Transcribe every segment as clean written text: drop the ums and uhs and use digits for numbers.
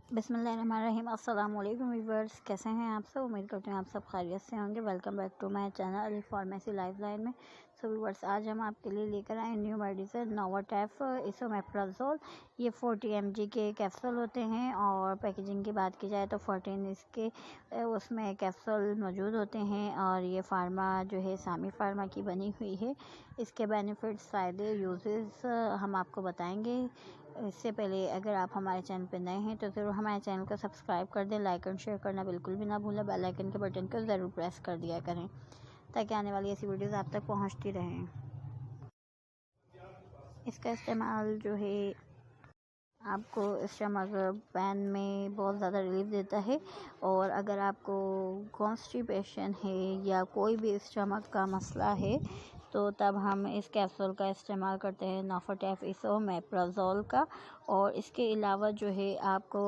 बिस्मिल्लाहिर्रहमानिर्रहीम। अस्सलाम वालेकुम व्यूअर्स, कैसे हैं आप सब? उम्मीद करते हैं आप सब खैरियत से होंगे। Welcome back to my channel Ali pharmacy lifeline में। सो व्यूअर्स, आज हम आपके लिए लेकर आए न्यू मेडिसिन नोवाटेफ इसोमेप्राजोल। ये 40 mg के कैप्सूल होते हैं और पैकेजिंग की बात की जाए तो 14 इसके उसमें कैप्सूल मौजूद होते हैं और ये फार्मा जो है सामी फार्मा की बनी हुई है। इसके बेनिफिट्स, फ़ायदे, यूजेस हम आपको बताएंगे। इससे पहले अगर आप हमारे चैनल पर नए हैं तो ज़रूर हमारे चैनल को सब्सक्राइब कर दें। लाइक एंड शेयर करना बिल्कुल भी ना भूलें। बेल आइकन के बटन को ज़रूर प्रेस कर दिया करें ताकि आने वाली ऐसी वीडियोस आप तक पहुंचती रहें। इसका इस्तेमाल जो है आपको स्टमक पेन में बहुत ज़्यादा रिलीफ देता है और अगर आपको कॉन्स्टिपेशन है या कोई भी स्टमक का मसला है तो तब हम इस कैप्सूल का इस्तेमाल करते हैं, नोवाटेफ इसोमेप्राजोल का। और इसके अलावा जो है आपको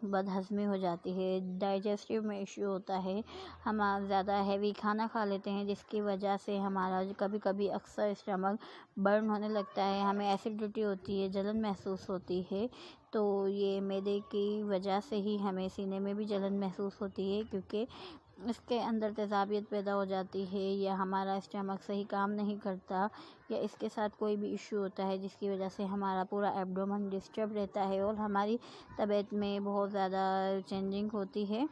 बदहज़मी हो जाती है, डाइजेस्टिव में इश्यू होता है, हम ज़्यादा हैवी खाना खा लेते हैं जिसकी वजह से हमारा कभी कभी अक्सर स्टमक बर्न होने लगता है, हमें एसिडिटी होती है, जलन महसूस होती है। तो ये मैदे की वजह से ही हमें सीने में भी जलन महसूस होती है क्योंकि इसके अंदर तेज़ाबियत पैदा हो जाती है या हमारा स्टमक सही काम नहीं करता या इसके साथ कोई भी इश्यू होता है जिसकी वजह से हमारा पूरा एब्डोमेन डिस्टर्ब रहता है और हमारी तबीयत में बहुत ज़्यादा चेंजिंग होती है।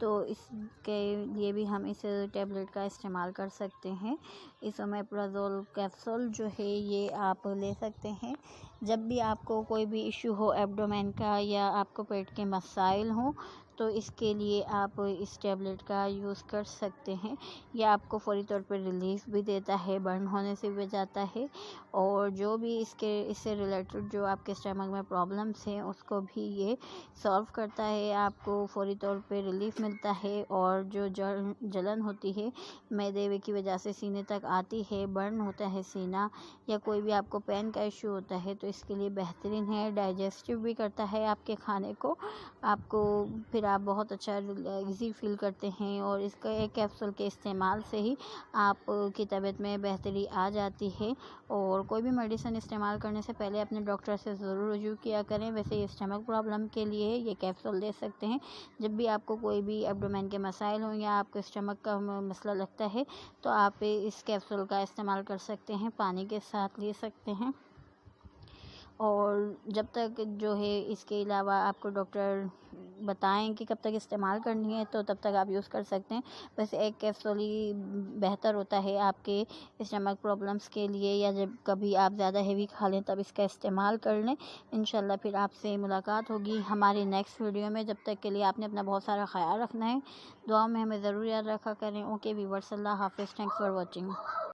तो इसके लिए भी हम इस टैबलेट का इस्तेमाल कर सकते हैं। इसोमेप्राजोल कैप्सूल जो है ये आप ले सकते हैं जब भी आपको कोई भी इशू हो एब्डोमेन का या आपको पेट के मसाइल हों, तो इसके लिए आप इस टैबलेट का यूज़ कर सकते हैं। यह आपको फौरी तौर पर रिलीफ भी देता है, बर्न होने से भी बचाता है और जो भी इससे रिलेटेड जो आपके स्टमक में प्रॉब्लम्स हैं उसको भी ये सॉल्व करता है। आपको फौरी तौर पे रिलीफ मिलता है और जो जलन होती है मैदे की वजह से सीने तक आती है, बर्न होता है सीना या कोई भी आपको पेन का इश्यू होता है तो इसके लिए बेहतरीन है। डाइजेस्टिव भी करता है आपके खाने को, आपको फिर आप बहुत अच्छा इजी फील करते हैं और इसका एक कैप्सूल के इस्तेमाल से ही आपकी तबीयत में बेहतरी आ जाती है। और कोई भी मेडिसिन इस्तेमाल करने से पहले अपने डॉक्टर से ज़रूर रुजू किया करें। वैसे ये स्टमक प्रॉब्लम के लिए ये कैप्सूल ले सकते हैं। जब भी आपको कोई भी एब्डोमेन के मसाइल हों या आपको स्टमक का मसला लगता है तो आप इस कैप्सूल का इस्तेमाल कर सकते हैं, पानी के साथ ले सकते हैं। और जब तक जो है इसके अलावा आपको डॉक्टर बताएं कि कब तक इस्तेमाल करनी है तो तब तक आप यूज़ कर सकते हैं। वैसे एक कैप्सूल ही बेहतर होता है आपके स्टमक प्रॉब्लम्स के लिए, या जब कभी आप ज़्यादा हेवी खा लें तब इसका इस्तेमाल कर लें। इंशाल्लाह फिर आपसे मुलाकात होगी हमारी नेक्स्ट वीडियो में। जब तक के लिए आपने अपना बहुत सारा ख्याल रखना है, दुआ में हमें ज़रूर याद रखा करें। ओके व्यूअर्स, अल्लाह हाफ़िज़, थैंक्स फॉर वॉचिंग।